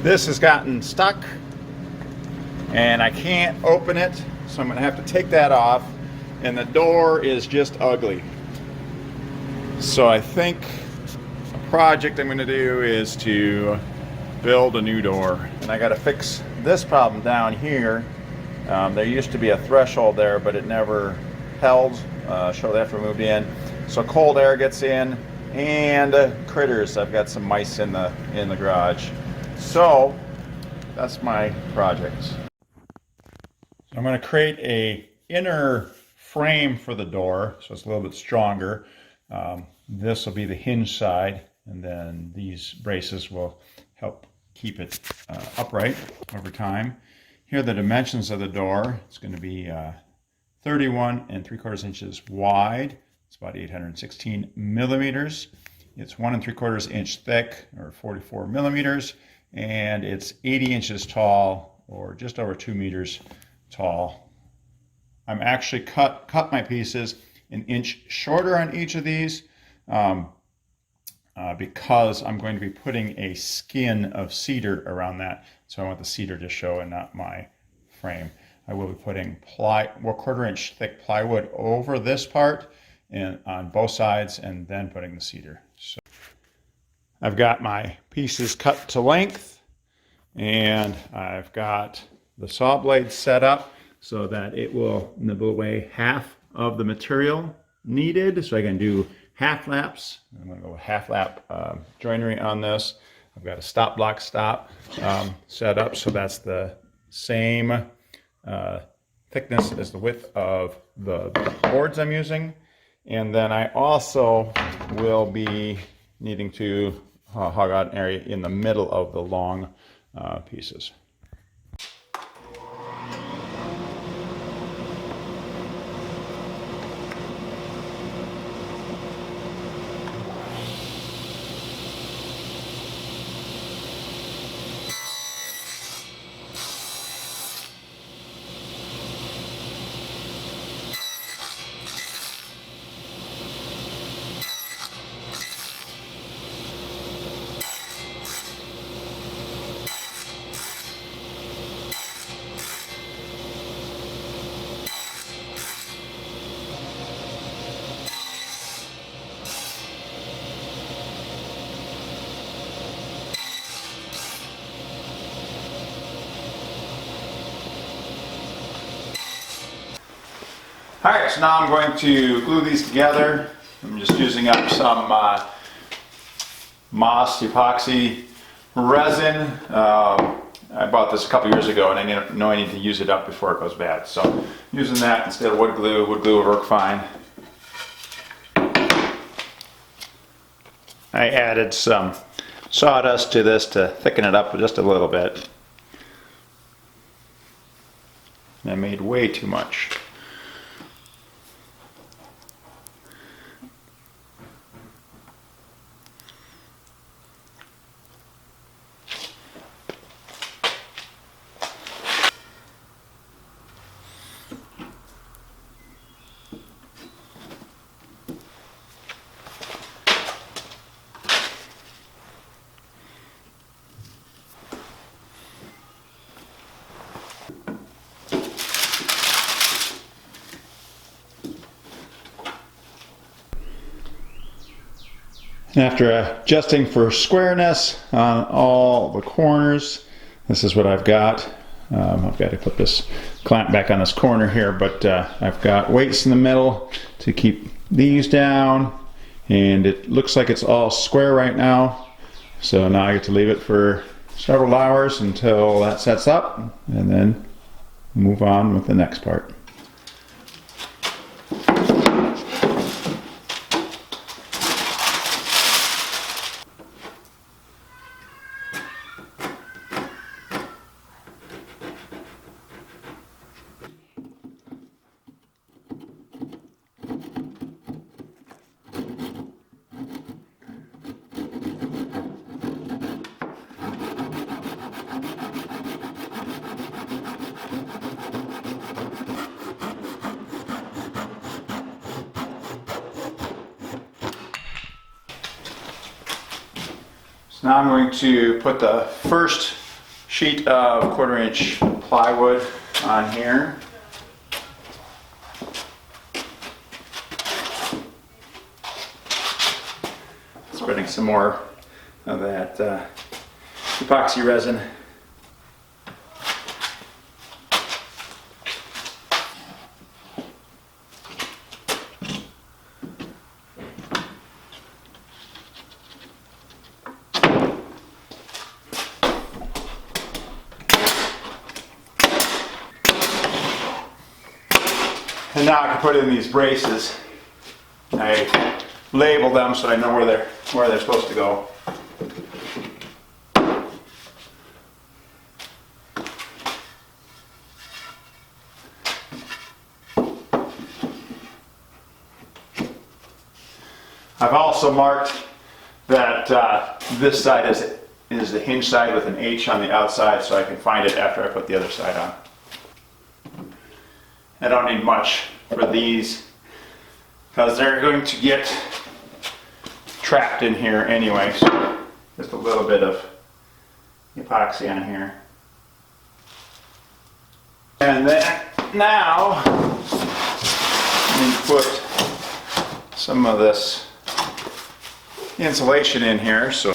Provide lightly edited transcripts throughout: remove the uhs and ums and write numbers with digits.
This has gotten stuck and I can't open it, so I'm going to have to take that off, and the door is just ugly. So I think a project I'm going to do is to build a new door, and I got to fix this problem down here. There used to be a threshold there, but it never held shortly after we moved in, so cold air gets in and critters. I've got some mice in the garage, so that's my project. So I'm going to create a inner frame for the door, so it's a little bit stronger. This will be the hinge side, and then these braces will help keep it upright over time. Here are the dimensions of the door. It's going to be 31 3/4 inches wide. It's about 816 millimeters. It's 1 3/4 inch thick, or 44 millimeters, and it's 80 inches tall, or just over 2 meters tall. I'm actually cut my pieces an inch shorter on each of these because I'm going to be putting a skin of cedar around that. So I want the cedar to show and not my frame. I will be putting 1/4 inch thick plywood over this part and on both sides, and then putting the cedar. So I've got my pieces cut to length, and I've got the saw blade set up so that it will nibble away half of the material needed, so I can do half laps. I'm going to go with half lap joinery on this. I've got a stop block set up, so that's the same thickness as the width of the boards I'm using. And then I also will be needing to hog out an area in the middle of the long pieces. All right, so now I'm going to glue these together. I'm just using up some moss epoxy resin. I bought this a couple years ago, and I know I need to use it up before it goes bad. So using that instead of wood glue would work fine. I added some sawdust to this to thicken it up just a little bit. I made way too much. After adjusting for squareness on all the corners, this is what I've got. I've got to put this clamp back on this corner here, but I've got weights in the middle to keep these down, and it looks like it's all square right now. So now I get to leave it for several hours until that sets up, and then move on with the next part. So now I'm going to put the first sheet of 1/4 inch plywood on here. Spreading some more of that epoxy resin. And now I can put in these braces. I label them so I know where they're supposed to go. I've also marked that this side is the hinge side with an H on the outside, so I can find it after I put the other side on. I don't need much for these because they're going to get trapped in here anyway. So just a little bit of epoxy on here. And then now let me put some of this insulation in here. So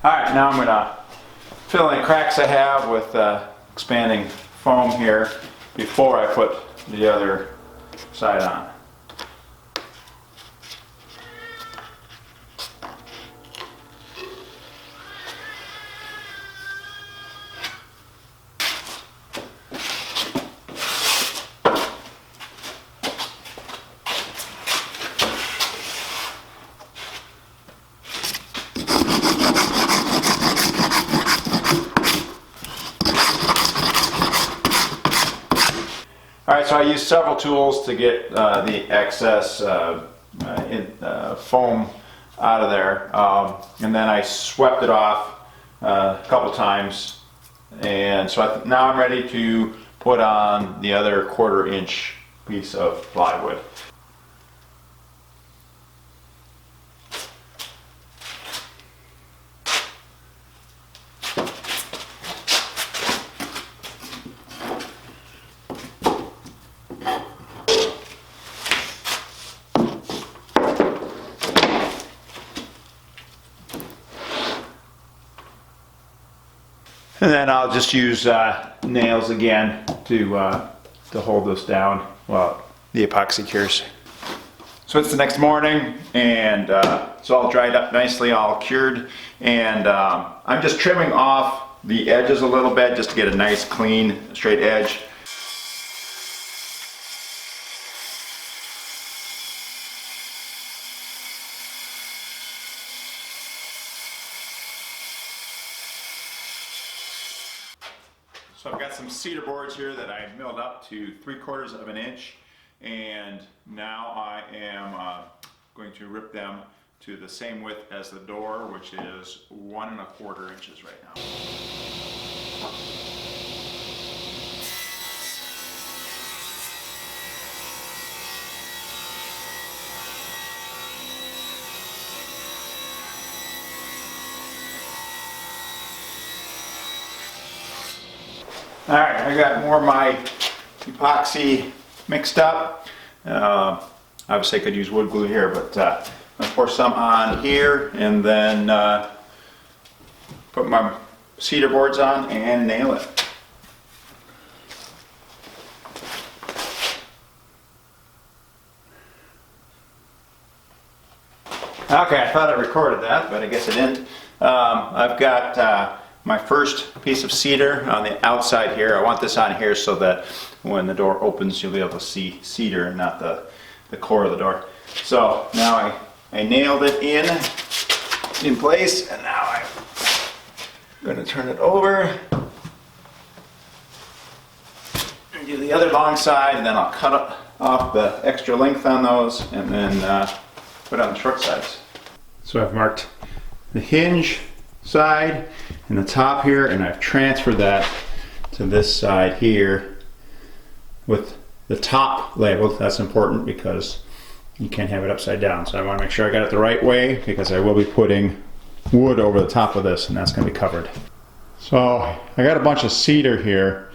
alright, now I'm going to fill in cracks I have with expanding foam here before I put the other side on. Alright, so I used several tools to get the excess foam out of there, and then I swept it off a couple times, and so now I'm ready to put on the other 1/4 inch piece of plywood. And then I'll just use nails again to hold this down while the epoxy cures. So it's the next morning, and it's all dried up nicely, all cured, and I'm just trimming off the edges a little bit just to get a nice, clean, straight edge. So I've got some cedar boards here that I milled up to 3/4 of an inch, and now I am going to rip them to the same width as the door, which is 1 1/4 inches right now. Alright, I got more of my epoxy mixed up. Obviously I could use wood glue here, but I'll pour some on here and then put my cedar boards on and nail it. Okay, I thought I recorded that, but I guess I didn't. I've got my first piece of cedar on the outside here. I want this on here so that when the door opens you'll be able to see cedar and not the core of the door. So now I nailed it in place, and now I'm going to turn it over and do the other long side, and then I'll cut off the extra length on those and then put on the short sides. So I've marked the hinge side and the top here, and I've transferred that to this side here with the top labeled. That's important because you can't have it upside down. So I want to make sure I got it the right way because I will be putting wood over the top of this, and that's going to be covered. So I got a bunch of cedar here,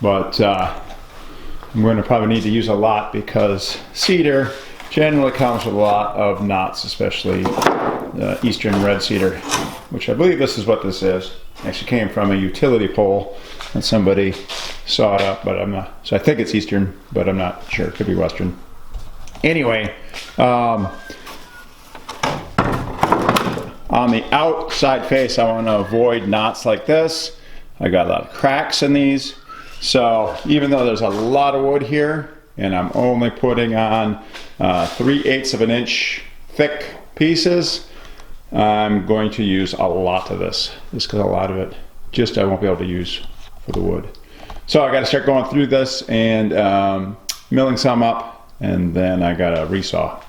but I'm going to probably need to use a lot because cedar generally comes with a lot of knots, especially eastern red cedar, which I believe this is what this is. Actually came from a utility pole and somebody sawed up, but I'm not. So I think it's eastern, but I'm not sure. It could be western. Anyway, on the outside face, I want to avoid knots like this. I got a lot of cracks in these. So even though there's a lot of wood here, and I'm only putting on 3/8 of an inch thick pieces, I'm going to use a lot of this, just because a lot of it just I won't be able to use for the wood. So I got to start going through this and milling some up, and then I got to resaw.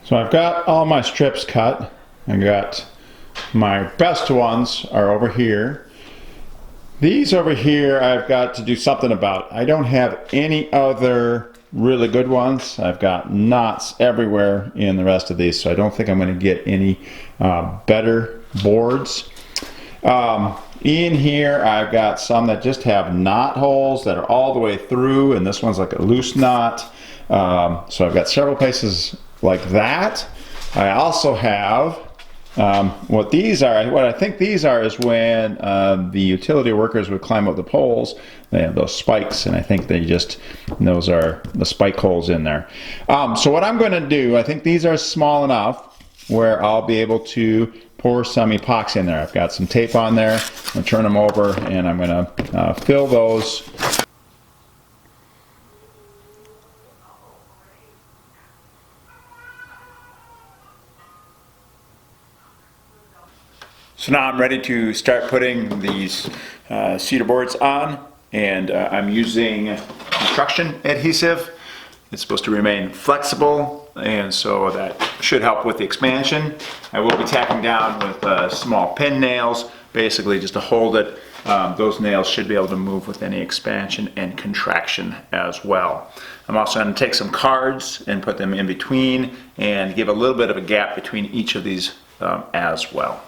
So I've got all my strips cut. I got my best ones are over here. These over here I've got to do something about. I don't have any other really good ones. I've got knots everywhere in the rest of these, so I don't think I'm going to get any better boards. In here I've got some that just have knot holes that are all the way through, and this one's like a loose knot. So I've got several places like that. I also have what I think these are is when the utility workers would climb up the poles. They have those spikes, and I think those are the spike holes in there. So what I'm going to do, I think these are small enough where I'll be able to pour some epoxy in there. I've got some tape on there. I'm going to turn them over, and I'm going to fill those. So now I'm ready to start putting these cedar boards on, and I'm using construction adhesive. It's supposed to remain flexible, and so that should help with the expansion. I will be tacking down with small pin nails, basically just to hold it. Those nails should be able to move with any expansion and contraction as well. I'm also going to take some cards and put them in between and give a little bit of a gap between each of these as well.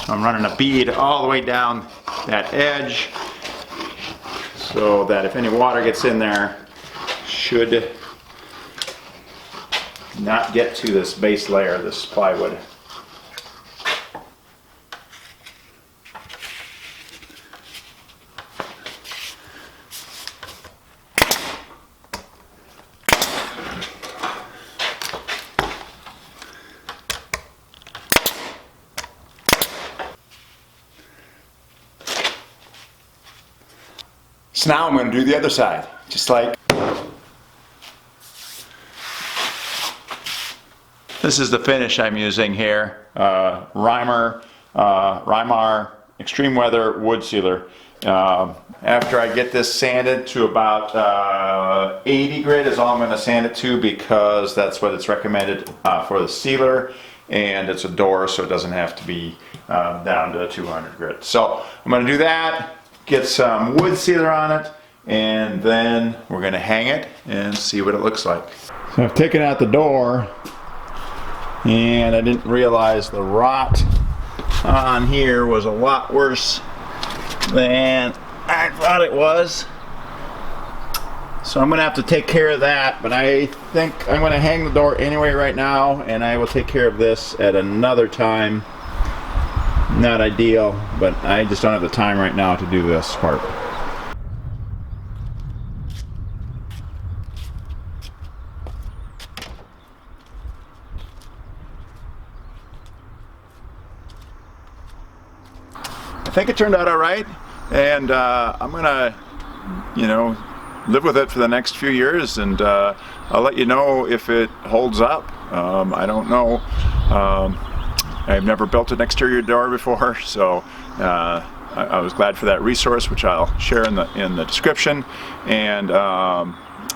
I'm running a bead all the way down that edge so that if any water gets in there, should not get to this base layer, this plywood. So now I'm going to do the other side, just like this is the finish I'm using here. Rymar Extreme Weather Wood Sealer. After I get this sanded to about 80 grit is all I'm going to sand it to, because that's what it's recommended for the sealer. and it's a door, so it doesn't have to be down to 200 grit. So I'm going to do that, get some wood sealer on it, and then we're going to hang it and see what it looks like. So I've taken out the door, and I didn't realize the rot on here was a lot worse than I thought it was. So I'm going to have to take care of that, but I think I'm going to hang the door anyway right now, and I will take care of this at another time. Not ideal, but I just don't have the time right now to do this part. I think it turned out all right, and I'm going to, live with it for the next few years, and I'll let you know if it holds up. I don't know. I've never built an exterior door before, so I was glad for that resource, which I'll share in the description. And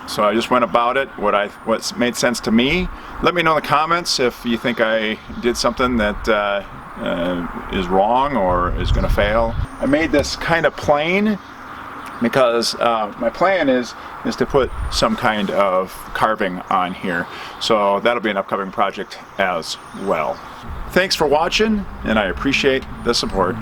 so I just went about it what made sense to me. Let me know in the comments if you think I did something that is wrong or is going to fail. I made this kind of plain because my plan is to put some kind of carving on here, so that'll be an upcoming project as well. Thanks for watching, and I appreciate the support.